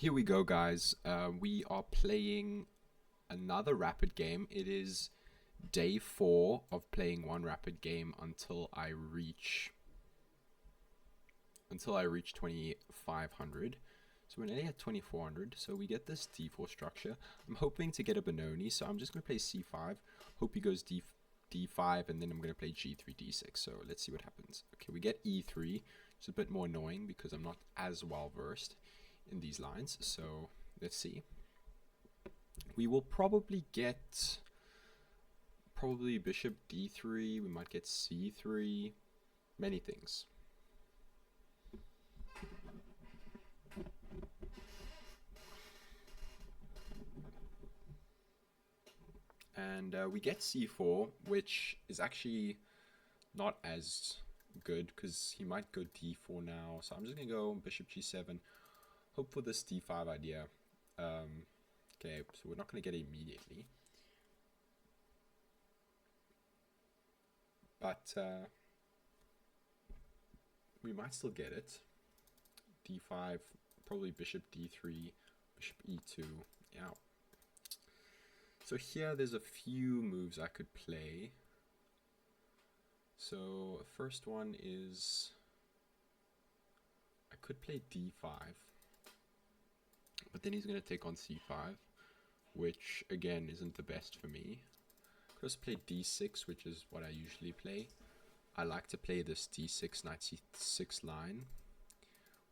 Here we go, guys. We are playing another rapid game. It is day 4 of playing one rapid game until I reach 2500. So we're nearly at 2400. So we get this d4 structure. I'm hoping to get a Benoni, so I'm just going to play c5. Hope he goes d5, and then I'm going to play g3, d6. So let's see what happens. Okay, we get e3. It's a bit more annoying because I'm not as well versed in these lines. So let's see. We will probably get bishop d3. We might get c3. Many things. And we get c4, which is actually not as good because he might go d4 now. So I'm just going to go bishop g7. Hope for this d5 idea. Okay, so we're not going to get it immediately. But we might still get it. d5, probably bishop d3, bishop e2. Yeah. So here there's a few moves I could play. So first one is I could play d5, but then he's going to take on c5, which again isn't the best for me. Could also play d6, which is what I usually play. I like to play this d6 knight c6 line.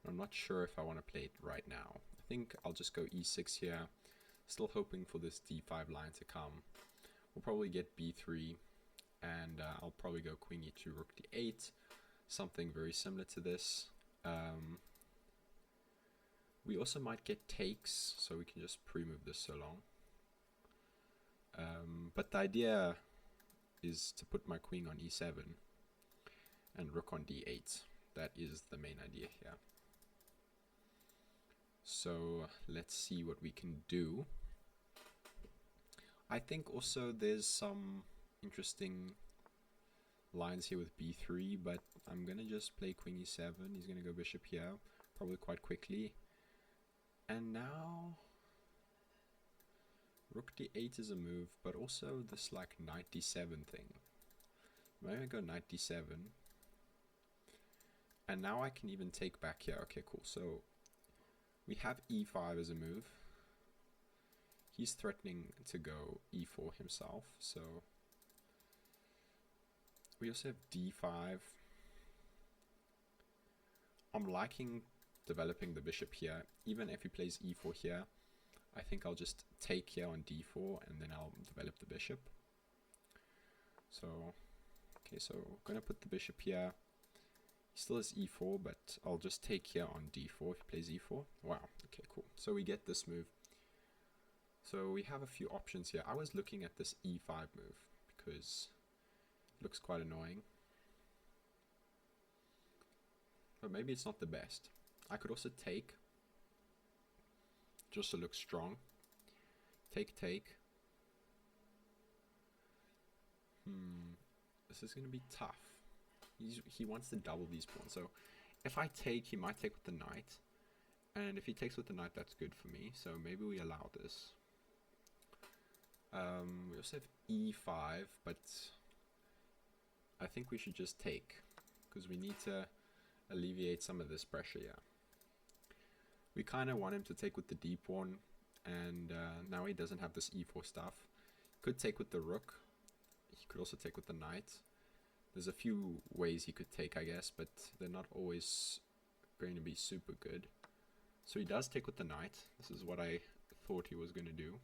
I'm not sure if I want to play it right now. I think I'll just go e6 here. Still hoping for this d5 line to come. We'll probably get b3, and I'll probably go queen e2, rook d8, something very similar to this. We also might get takes, so we can just pre-move this so long. But the idea is to put my queen on e7 and rook on d8. That is the main idea here. So let's see what we can do. I think also there's some interesting lines here with b3, but I'm going to just play queen e7. He's going to go bishop here, probably quite quickly. And now rook d8 is a move, but also this like knight d7 thing. Maybe I go knight d7. And now I can even take back here. Okay, cool. So we have e5 as a move. He's threatening to go e4 himself. So we also have d5. I'm liking developing the bishop here. Even if he plays e4 here, I think I'll just take here on d4 and then I'll develop the bishop. So, okay, so I'm going to put the bishop here. He still has e4, but I'll just take here on d4 if he plays e4. Wow, okay, cool. So we get this move. So we have a few options here. I was looking at this e5 move because it looks quite annoying. But maybe it's not the best. I could also take, just to look strong. Take. This is going to be tough. He wants to double these pawns. So if I take, he might take with the knight. And if he takes with the knight, that's good for me. So maybe we allow this. We also have e5, but I think we should just take, because we need to alleviate some of this pressure here. We kind of want him to take with the d pawn, and now he doesn't have this e4 stuff. Could take with the rook. He could also take with the knight. There's a few ways he could take, I guess, but they're not always going to be super good. So he does take with the knight. This is what I thought he was going to do.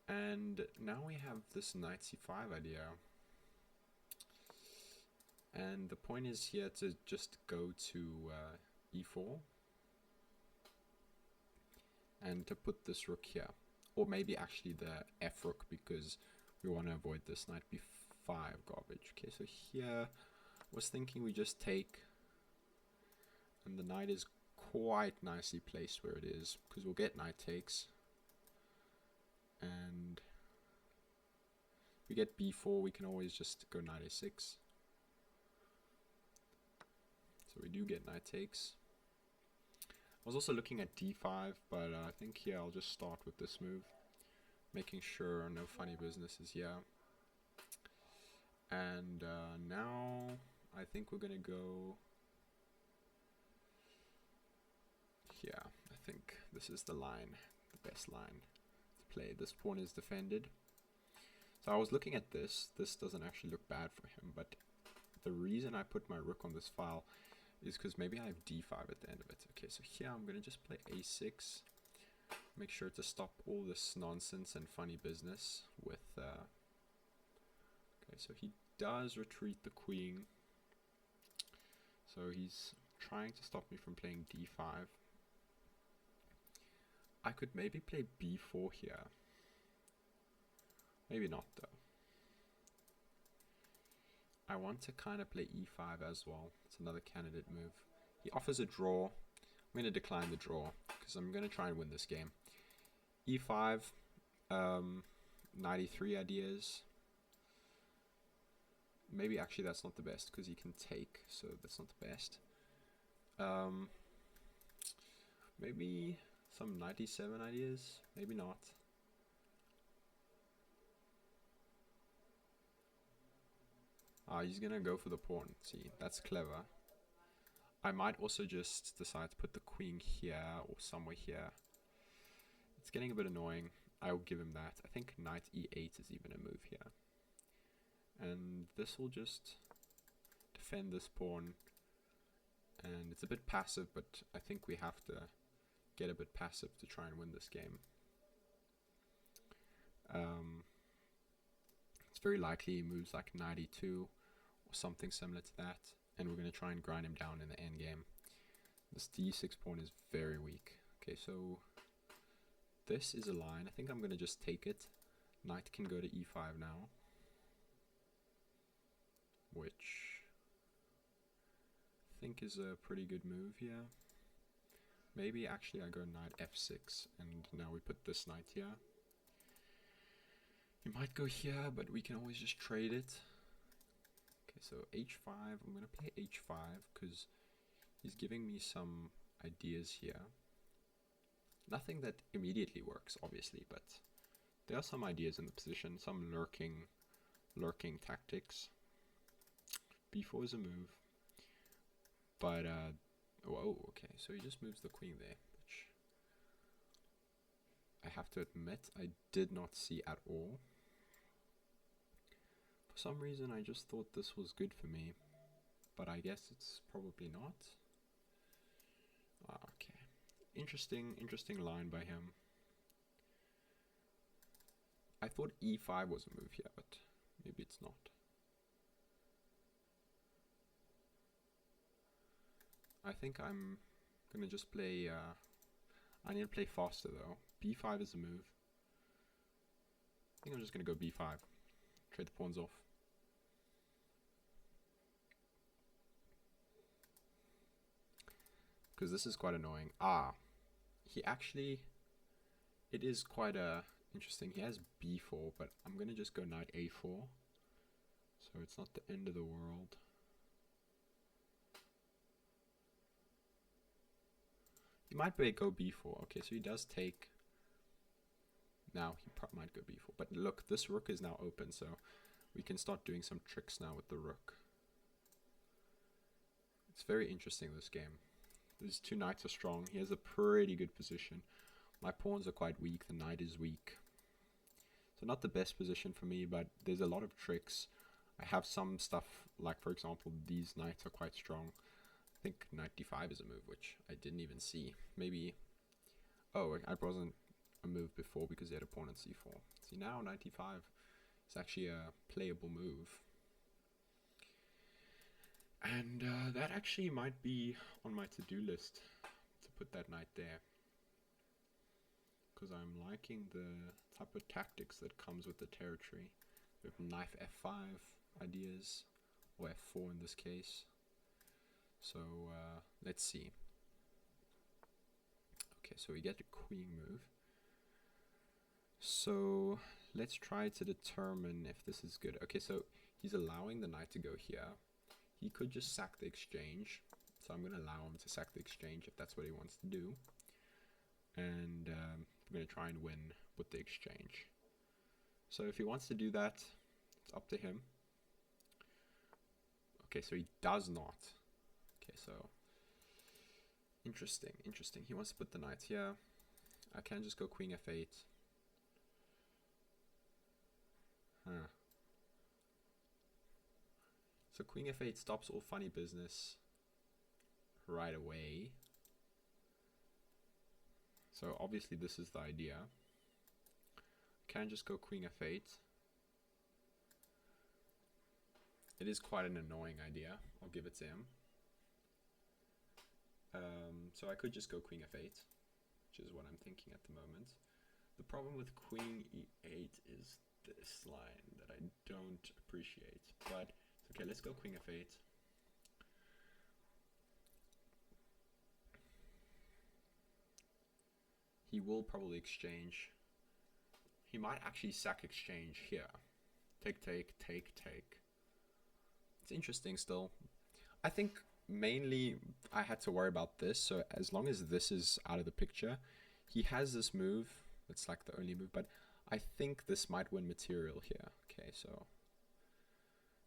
And now we have this knight c5 idea. And the point is here to just go to e4 and to put this rook here, or maybe actually the f rook, because we want to avoid this knight b5 garbage. Okay, so here I was thinking we just take, and the knight is quite nicely placed where it is, because we'll get knight takes, and we get b4, we can always just go knight a6. So we do get knight takes. I was also looking at d5, but I think here I'll just start with this move, making sure no funny business is here. And now I think we're gonna go here. I think this is the line, the best line to play. This pawn is defended. So I was looking at this. This doesn't actually look bad for him, but the reason I put my rook on this file is because maybe I have d5 at the end of it. Okay, so here I'm going to just play a6. Make sure to stop all this nonsense and funny business with... okay, so he does retreat the queen. So he's trying to stop me from playing d5. I could maybe play b4 here. Maybe not though. I want to kind of play e5 as well. It's another candidate move. He offers a draw. I'm going to decline the draw because I'm going to try and win this game. e5, 93 ideas. Maybe actually that's not the best because he can take, so that's not the best. Maybe some 97 ideas. Maybe not. He's gonna go for the pawn. See, that's clever. I might also just decide to put the queen here or somewhere here. It's getting a bit annoying. I'll give him that. I think knight e8 is even a move here. And this will just defend this pawn. And it's a bit passive, but I think we have to get a bit passive to try and win this game. It's very likely he moves like knight e2 or something similar to that, and we're going to try and grind him down in the end game. This d6 pawn is very weak. Okay, so this is a line. I think I'm going to just take it. Knight can go to e5 now, which I think is a pretty good move here. Maybe actually I go knight f6, and now we put this knight here. We might go here, but we can always just trade it. Okay, so h5. I'm going to play h5 because he's giving me some ideas here. Nothing that immediately works, obviously, but there are some ideas in the position, some lurking tactics. b4 is a move, but whoa, okay, so he just moves the queen there, which I have to admit I did not see at all. For some reason I just thought this was good for me, but I guess it's probably not. Okay, interesting line by him. I thought e5 was a move here, but maybe it's not. I think I'm gonna just play, I need to play faster though. b5 is a move. I think I'm just gonna go b5. Trade the pawns off. Because this is quite annoying. He actually, it is quite interesting. He has b4, but I'm gonna just go knight a4. So it's not the end of the world. He might go b4. Okay, so he does take. Now he might go b4. But look, this rook is now open, so we can start doing some tricks now with the rook. It's very interesting, this game. These two knights are strong. He has a pretty good position. My pawns are quite weak. The knight is weak. So not the best position for me, but there's a lot of tricks. I have some stuff, like for example, these knights are quite strong. I think knight d5 is a move, which I didn't even see. Maybe, oh, I wasn't a move before because he had a pawn on c4. See, now knight d5 is actually a playable move. And that actually might be on my to-do list, to put that knight there. Because I'm liking the type of tactics that comes with the territory. We have knight f5 ideas, or f4 in this case. So let's see. Okay, so we get the queen move. So let's try to determine if this is good. Okay, so he's allowing the knight to go here. He could just sack the exchange. So I'm going to allow him to sack the exchange if that's what he wants to do. And we're going to try and win with the exchange. So if he wants to do that, it's up to him. Okay, so he does not. Okay, so interesting. He wants to put the knight here. I can just go queen f8. Huh. So queen f8 stops all funny business right away. So obviously this is the idea. Can just go queen f8. It is quite an annoying idea. I'll give it to him. So I could just go queen f8, which is what I'm thinking at the moment. The problem with queen e8 is this line that I don't appreciate. But okay, let's go queen f8. He will probably exchange. He might actually sack exchange here. Take. It's interesting still. I think mainly I had to worry about this. So as long as this is out of the picture, he has this move. It's like the only move, but I think this might win material here. Okay, so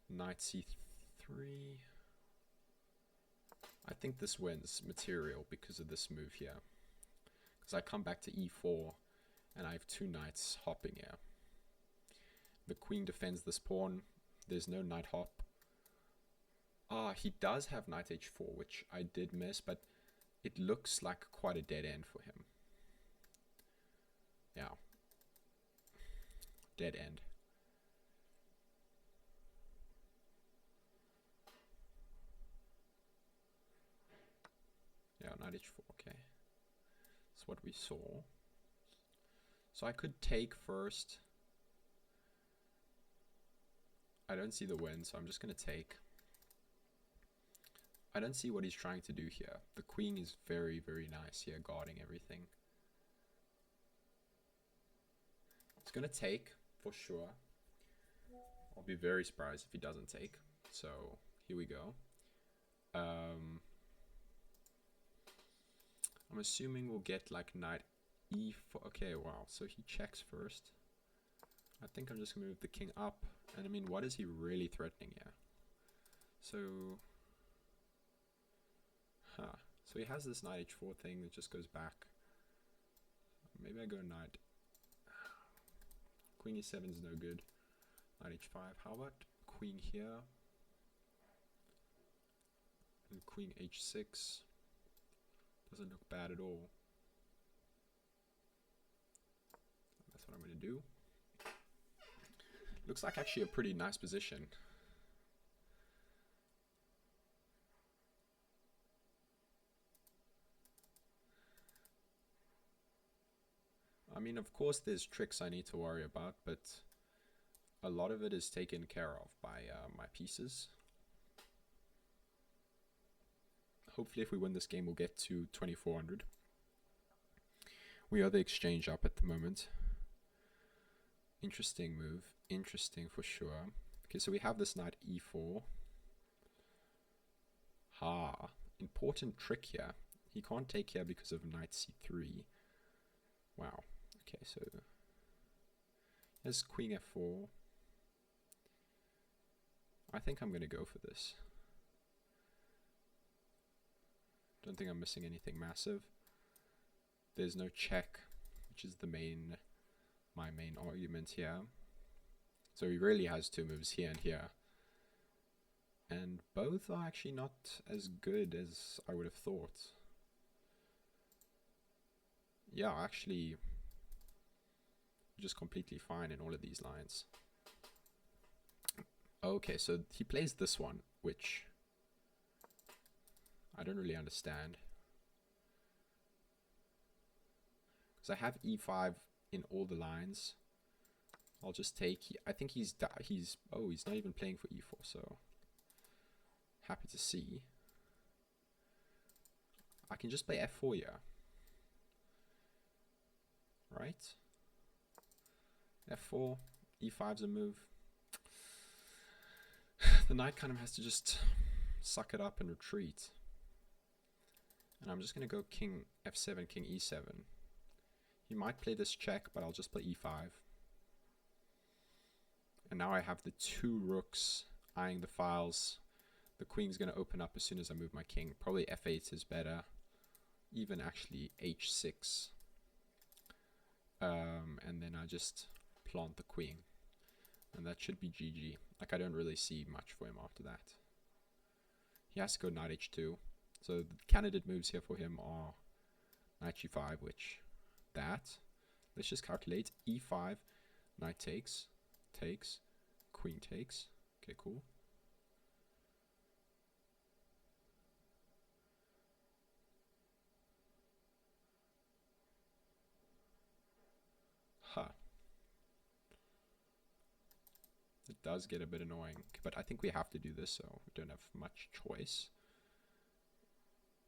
knight c3. I think this wins material because of this move here. Because I come back to e4 and I have two knights hopping here. The queen defends this pawn. There's no knight hop. Ah, he does have knight h4, which I did miss, but it looks like quite a dead end for him. Yeah. Dead end. Yeah, knight h4, okay. That's what we saw. So I could take first. I don't see the win, so I'm just going to take. I don't see what he's trying to do here. The queen is very, very nice here, guarding everything. It's going to take, for sure. I'll be very surprised if he doesn't take. So, here we go. I'm assuming we'll get like knight e4. Okay, wow. So he checks first. I think I'm just going to move the king up. And I mean, what is he really threatening here? So... So he has this knight h4 thing that just goes back. Maybe I go knight. Queen e7 is no good. Knight h5. How about queen here? And queen h6. Doesn't look bad at all. That's what I'm going to do. Looks like actually a pretty nice position. I mean, of course, there's tricks I need to worry about, but a lot of it is taken care of by my pieces. Hopefully, if we win this game, we'll get to 2400. We are the exchange up at the moment. Interesting move. Interesting for sure. Okay, so we have this knight e4. Important trick here. He can't take here because of knight c3. Wow. Okay, so there's queen f4. I think I'm going to go for this. Don't think I'm missing anything massive. There's no check, which is my main argument here. So he really has two moves here and here. And both are actually not as good as I would have thought. Yeah, actually just completely fine in all of these lines. Okay, so he plays this one, which I don't really understand. Because I have e5 in all the lines. I'll just take. I think he's not even playing for e4, so happy to see. I can just play f4 here. Right? f4, e5's a move. The knight kind of has to just suck it up and retreat. And I'm just going to go king f7, king e7. He might play this check, but I'll just play e5. And now I have the two rooks eyeing the files. The queen's going to open up as soon as I move my king. Probably f8 is better. Even actually h6. And then I just plant the queen. And that should be GG. Like, I don't really see much for him after that. He has to go knight h2. So the candidate moves here for him are knight g5, which that. Let's just calculate. e5, knight takes, takes, queen takes. Okay, cool. Huh. It does get a bit annoying, but I think we have to do this, so we don't have much choice.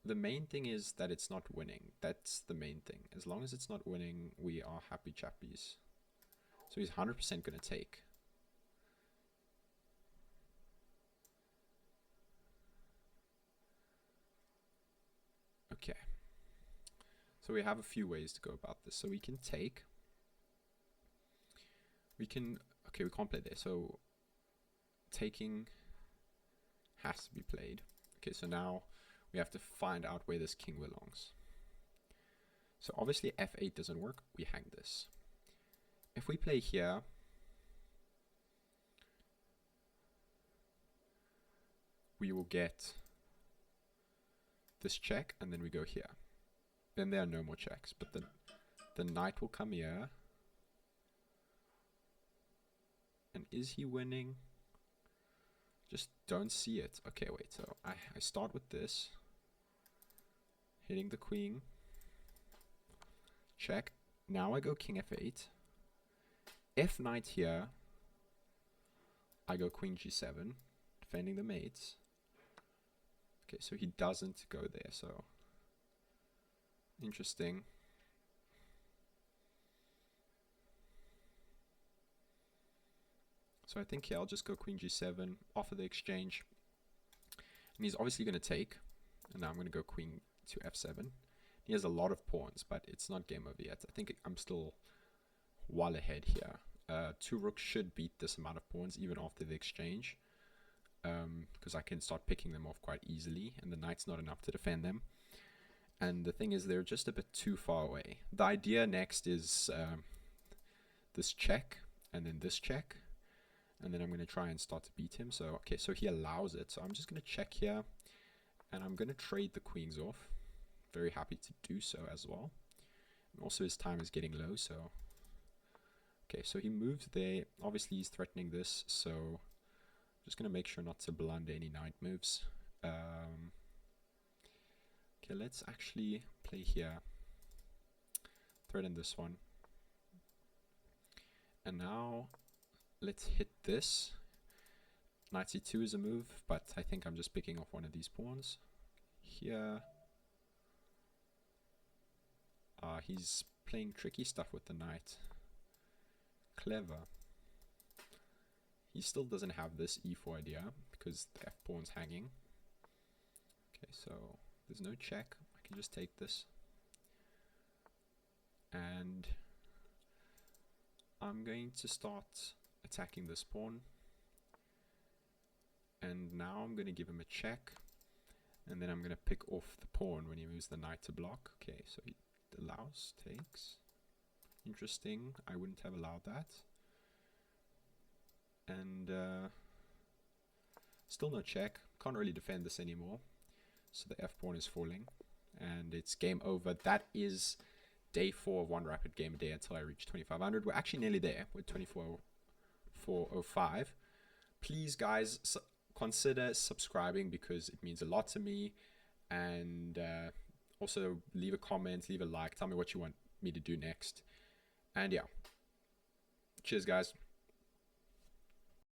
The main thing is that it's not winning. That's the main thing. As long as it's not winning, we are happy chappies. So he's 100% going to take. Okay. So we have a few ways to go about this. So we can take. We can... Okay, we can't play there. So taking has to be played. Okay, so now we have to find out where this king belongs. So obviously f8 doesn't work. We hang this. If we play here, we will get this check, and then we go here. Then there are no more checks, but the knight will come here. And is he winning? Just don't see it. Okay, wait, so I start with this. Hitting the queen. Check. Now I go king f8. F knight here. I go queen g7. Defending the mates. Okay, so he doesn't go there, so... Interesting. So I think here I'll just go queen g7, offer the exchange. And he's obviously going to take. And now I'm going to go queen to f7. He has a lot of pawns, but it's not game over yet. I think I'm still well ahead here. Two rooks should beat this amount of pawns even after the exchange. Because I can start picking them off quite easily. And the knight's not enough to defend them. And the thing is, they're just a bit too far away. The idea next is this check and then this check. And then I'm going to try and start to beat him. So, okay, so he allows it. So I'm just going to check here. And I'm going to trade the queens off. Very happy to do so as well. And also his time is getting low, so... Okay, so he moves there. Obviously he's threatening this, so... I'm just going to make sure not to blunder any knight moves. Okay, let's actually play here. Threaten this one. And now... Let's hit this. Knight c2 is a move, but I think I'm just picking off one of these pawns. Here. He's playing tricky stuff with the knight. Clever. He still doesn't have this e4 idea, because the f pawn's hanging. Okay, so there's no check. I can just take this. And I'm going to start attacking this pawn, and now I'm going to give him a check, and then I'm going to pick off the pawn when he moves the knight to block. Okay, so he allows, takes. Interesting, I wouldn't have allowed that. And still no check, can't really defend this anymore, so the f pawn is falling, and it's game over. That is day 4 of One Rapid Game a Day until I reach 2500. We're actually nearly there with 2405. Please guys, consider subscribing because it means a lot to me, and also leave a comment, leave a like, tell me what you want me to do next. And yeah, cheers guys.